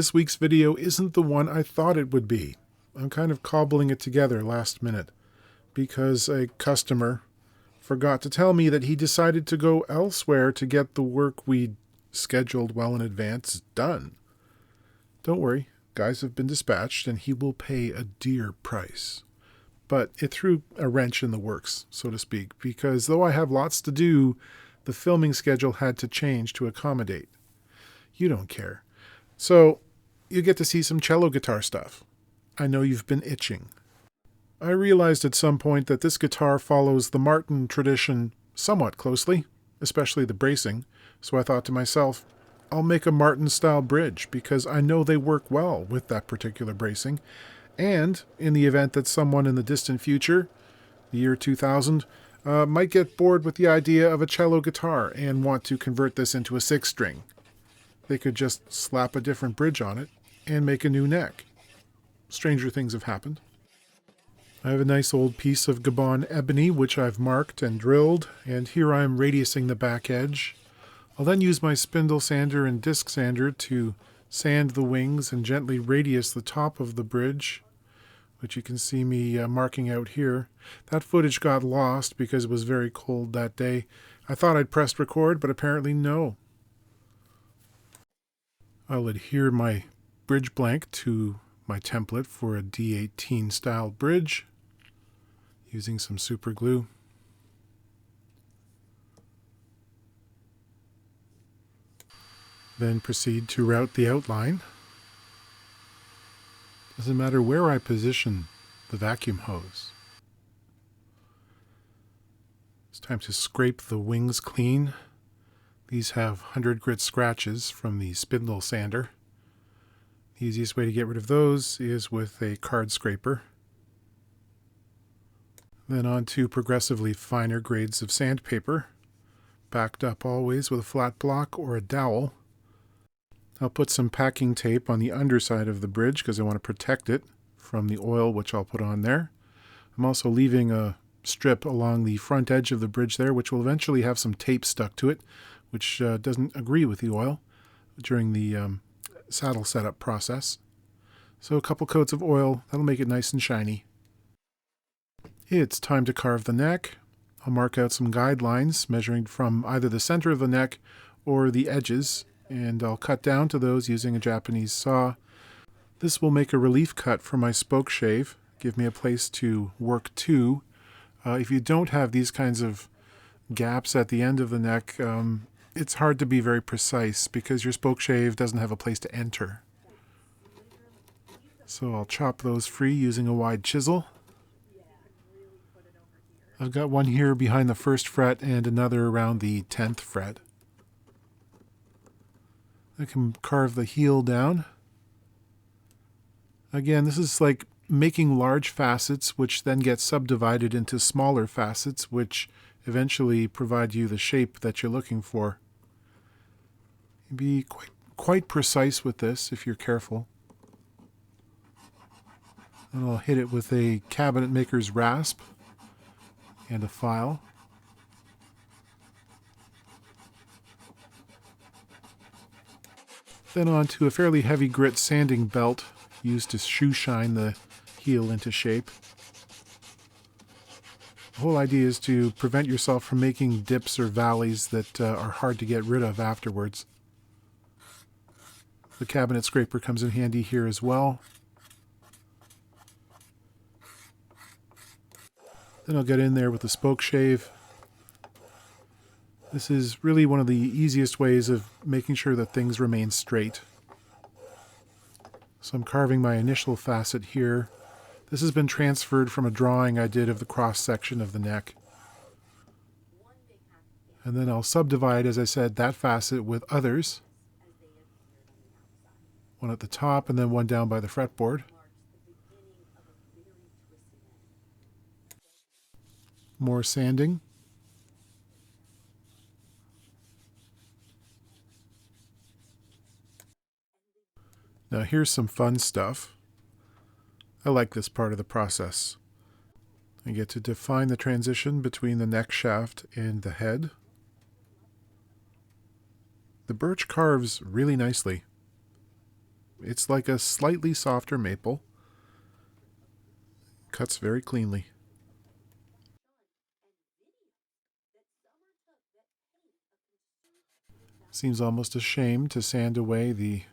this week's video isn't the one I thought it would be. I'm kind of cobbling it together last minute because a customer forgot to tell me that he decided to go elsewhere to get the work we scheduled well in advance done. Don't worry, guys have been dispatched and he will pay a dear price. But it threw a wrench in the works, so to speak, because though I have lots to do, the filming schedule had to change to accommodate. You don't care. So you get to see some cello guitar stuff. I know you've been itching. I realized at some point that this guitar follows the Martin tradition somewhat closely, especially the bracing, so I thought to myself, I'll make a Martin-style bridge because I know they work well with that particular bracing, and in the event that someone in the distant future, the year 2000, might get bored with the idea of a cello guitar and want to convert this into a six-string. They could just slap a different bridge on it and make a new neck. Stranger things have happened. I have a nice old piece of Gabon ebony which I've marked and drilled, and here I am radiusing the back edge. I'll then use my spindle sander and disc sander to sand the wings and gently radius the top of the bridge, which you can see me marking out here. That footage got lost because it was very cold that day. I thought I'd pressed record, but apparently no. I'll adhere my bridge blank to my template for a D18 style bridge using some super glue. Then proceed to route the outline. Doesn't matter where I position the vacuum hose. It's time to scrape the wings clean. These have 100 grit scratches from the spindle sander. The easiest way to get rid of those is with a card scraper. Then on to progressively finer grades of sandpaper, backed up always with a flat block or a dowel. I'll put some packing tape on the underside of the bridge because I want to protect it from the oil which I'll put on there. I'm also leaving a strip along the front edge of the bridge there which will eventually have some tape stuck to it, which doesn't agree with the oil during the saddle setup process. So a couple coats of oil, that'll make it nice and shiny. It's time to carve the neck. I'll mark out some guidelines measuring from either the center of the neck or the edges, and I'll cut down to those using a Japanese saw. This will make a relief cut for my spoke shave, give me a place to work to. If you don't have these kinds of gaps at the end of the neck, it's hard to be very precise because your spoke shave doesn't have a place to enter. So I'll chop those free using a wide chisel. I've got one here behind the 1st fret and another around the 10th fret. I can carve the heel down. Again, this is like making large facets which then get subdivided into smaller facets which eventually provide you the shape that you're looking for. Be quite precise with this if you're careful. And I'll hit it with a cabinet maker's rasp and a file. Then on to a fairly heavy grit sanding belt used to shoe shine the heel into shape. The whole idea is to prevent yourself from making dips or valleys that are hard to get rid of afterwards. The cabinet scraper comes in handy here as well. Then I'll get in there with the spoke shave. This is really one of the easiest ways of making sure that things remain straight. So I'm carving my initial facet here. This has been transferred from a drawing I did of the cross section of the neck. And then I'll subdivide, as I said, that facet with others. One at the top and then one down by the fretboard. More sanding. Now here's some fun stuff. I like this part of the process. I get to define the transition between the neck shaft and the head. The birch carves really nicely. It's like a slightly softer maple. Cuts very cleanly. Seems almost a shame to sand away the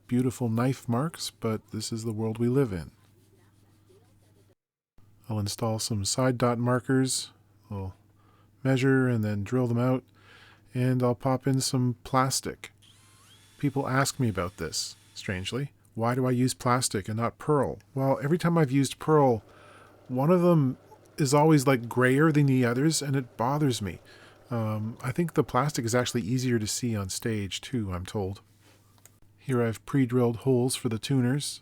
beautiful knife marks, but this is the world we live in. I'll install some side dot markers. I'll measure and then drill them out, and I'll pop in some plastic. People ask me about this, strangely. Why do I use plastic and not pearl? Well, every time I've used pearl, one of them is always like grayer than the others, and it bothers me. I think the plastic is actually easier to see on stage too, I'm told. Here I've pre-drilled holes for the tuners.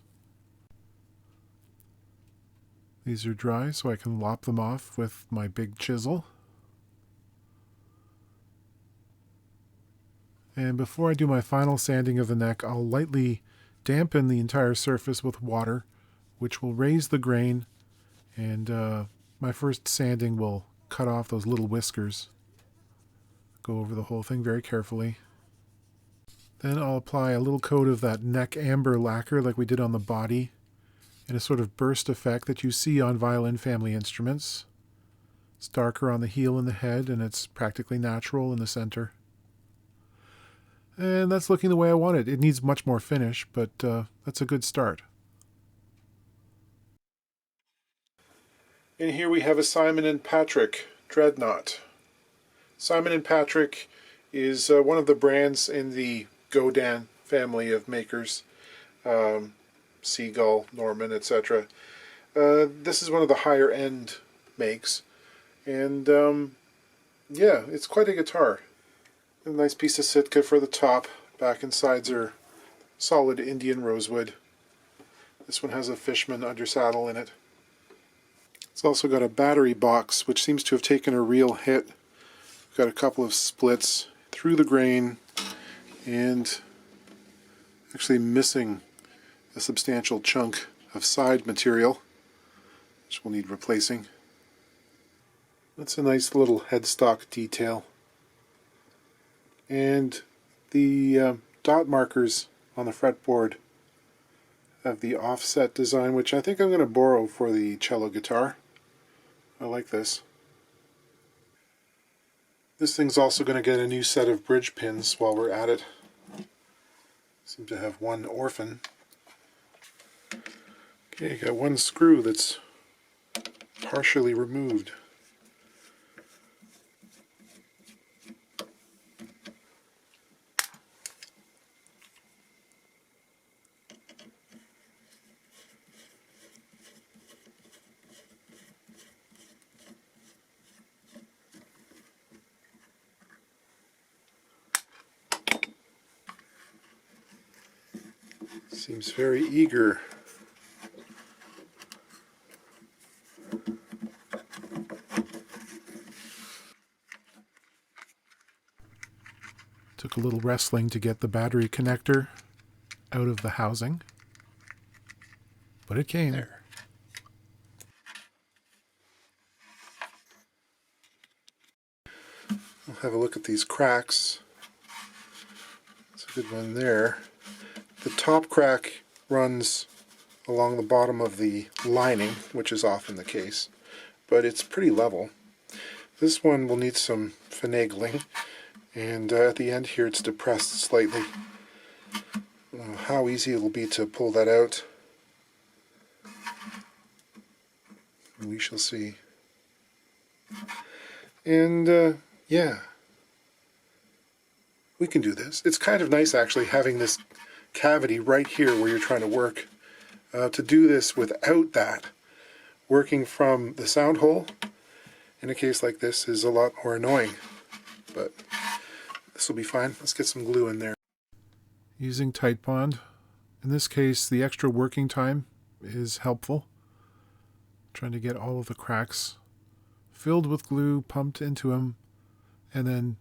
These are dry, so I can lop them off with my big chisel. And before I do my final sanding of the neck, I'll lightly dampen the entire surface with water, which will raise the grain, and my first sanding will cut off those little whiskers. Go over the whole thing very carefully. Then I'll apply a little coat of that neck amber lacquer like we did on the body, in a sort of burst effect that you see on violin family instruments. It's darker on the heel and the head, and it's practically natural in the center. And that's looking the way I want it. It needs much more finish, but that's a good start. And here we have a Simon & Patrick Dreadnought. Simon & Patrick is one of the brands in the Godin family of makers. Seagull, Norman, etc. This is one of the higher end makes. And yeah, it's quite a guitar. A nice piece of Sitka for the top. Back and sides are solid Indian rosewood. This one has a Fishman undersaddle in it. It's also got a battery box, which seems to have taken a real hit. Got a couple of splits through the grain and actually missing a substantial chunk of side material, which will need replacing. That's a nice little headstock detail. And the dot markers on the fretboard have the offset design, which I think I'm going to borrow for the cello guitar. I like this. This thing's also going to get a new set of bridge pins while we're at it. Seem to have one orphan. Okay, got one screw that's partially removed. Seems very eager. Took a little wrestling to get the battery connector out of the housing, but it came. There. We'll have a look at these cracks. That's a good one there. The top crack runs along the bottom of the lining, which is often the case, but it's pretty level. This one will need some finagling, and at the end here it's depressed slightly. I don't know how easy it will be to pull that out. We shall see. And yeah, we can do this. It's kind of nice actually having this cavity right here where you're trying to work. To do this without that, working from the sound hole in a case like this is a lot more annoying, but this will be fine. Let's get some glue in there. Using Tight Bond. In this case, the extra working time is helpful. Trying to get all of the cracks filled with glue, pumped into them, and then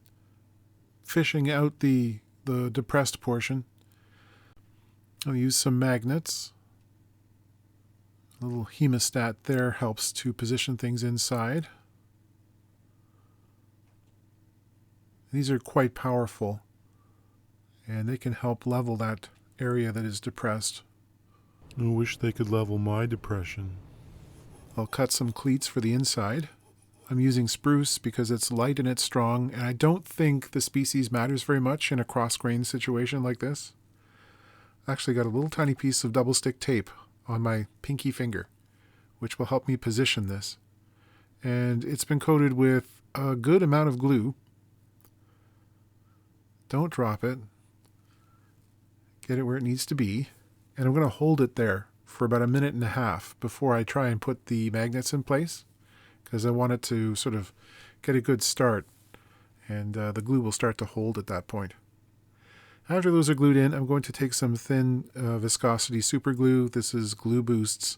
fishing out the depressed portion. I'll use some magnets. A little hemostat there helps to position things inside. These are quite powerful, and they can help level that area that is depressed. I wish they could level my depression. I'll cut some cleats for the inside. I'm using spruce because it's light and it's strong, and I don't think the species matters very much in a cross-grain situation like this. I actually got a little tiny piece of double stick tape on my pinky finger, which will help me position this. And it's been coated with a good amount of glue. Don't drop it. Get it where it needs to be. And I'm going to hold it there for about 1.5 minutes before I try and put the magnets in place, because I want it to sort of get a good start, and the glue will start to hold at that point. After those are glued in, I'm going to take some thin viscosity super glue. This is Glue Boost's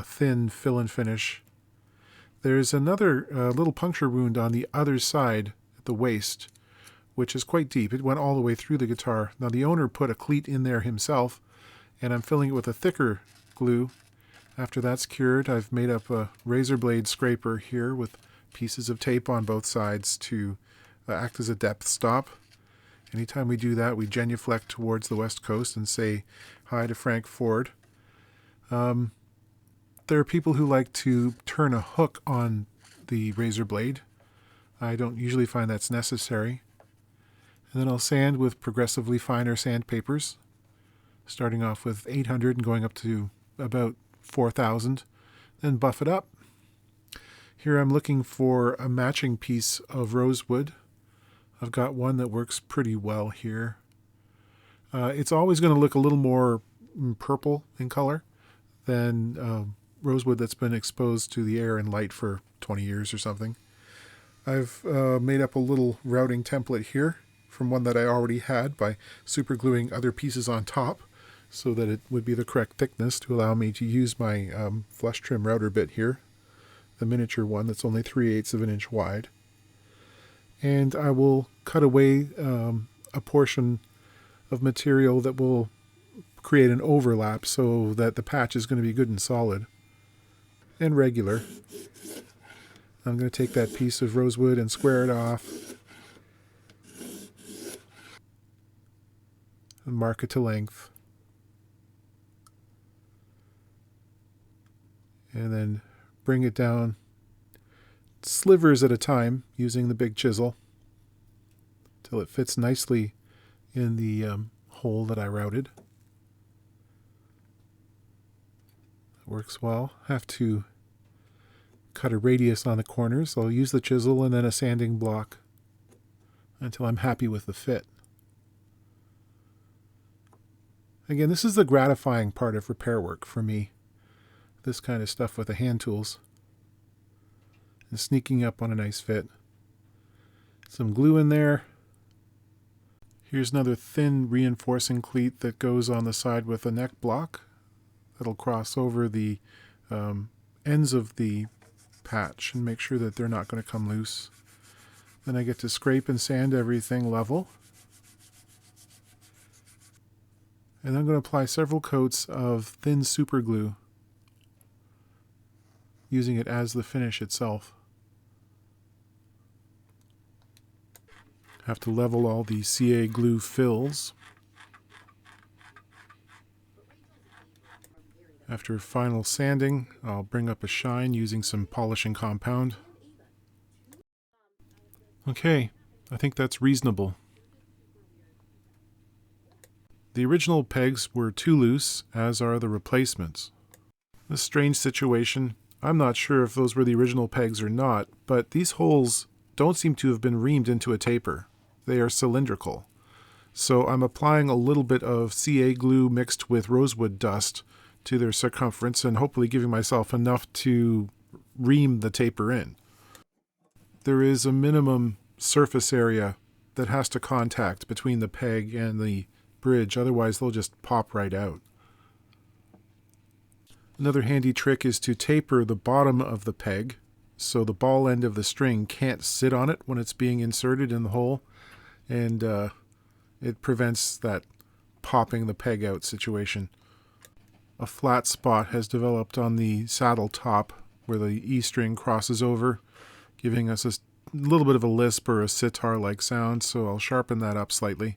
thin fill and finish. There's another little puncture wound on the other side at the waist, which is quite deep. It went all the way through the guitar. Now the owner put a cleat in there himself, and I'm filling it with a thicker glue. After that's cured, I've made up a razor blade scraper here with pieces of tape on both sides to act as a depth stop. Anytime we do that, we genuflect towards the west coast and say hi to Frank Ford. There are people who like to turn a hook on the razor blade. I don't usually find that's necessary. And then I'll sand with progressively finer sandpapers, starting off with 800 and going up to about 4,000, then buff it up. Here I'm looking for a matching piece of rosewood. I've got one that works pretty well here. It's always going to look a little more purple in color than rosewood that's been exposed to the air and light for 20 years or something. I've made up a little routing template here from one that I already had by supergluing other pieces on top, so that it would be the correct thickness to allow me to use my flush trim router bit here, the miniature one that's only 3/8 of an inch wide. And I will cut away a portion of material that will create an overlap so that the patch is going to be good and solid and regular. I'm going to take that piece of rosewood and square it off and mark it to length. And then bring it down slivers at a time using the big chisel till it fits nicely in the hole that I routed. That works well. Have to cut a radius on the corners, so I'll use the chisel and then a sanding block until I'm happy with the fit. Again, this is the gratifying part of repair work for me. This kind of stuff with the hand tools and sneaking up on a nice fit. Some glue in there. Here's another thin reinforcing cleat that goes on the side with a neck block that'll cross over the ends of the patch and make sure that they're not going to come loose. Then I get to scrape and sand everything level. And I'm going to apply several coats of thin super glue, using it as the finish itself. Have to level all the CA glue fills. After final sanding, I'll bring up a shine using some polishing compound. Okay, I think that's reasonable. The original pegs were too loose, as are the replacements. This strange situation, I'm not sure if those were the original pegs or not, but these holes don't seem to have been reamed into a taper. They are cylindrical. So I'm applying a little bit of CA glue mixed with rosewood dust to their circumference and hopefully giving myself enough to ream the taper in. There is a minimum surface area that has to contact between the peg and the bridge, otherwise they'll just pop right out. Another handy trick is to taper the bottom of the peg so the ball end of the string can't sit on it when it's being inserted in the hole, and it prevents that popping the peg out situation. A flat spot has developed on the saddle top where the E string crosses over, giving us a little bit of a lisp or a sitar-like sound, so I'll sharpen that up slightly.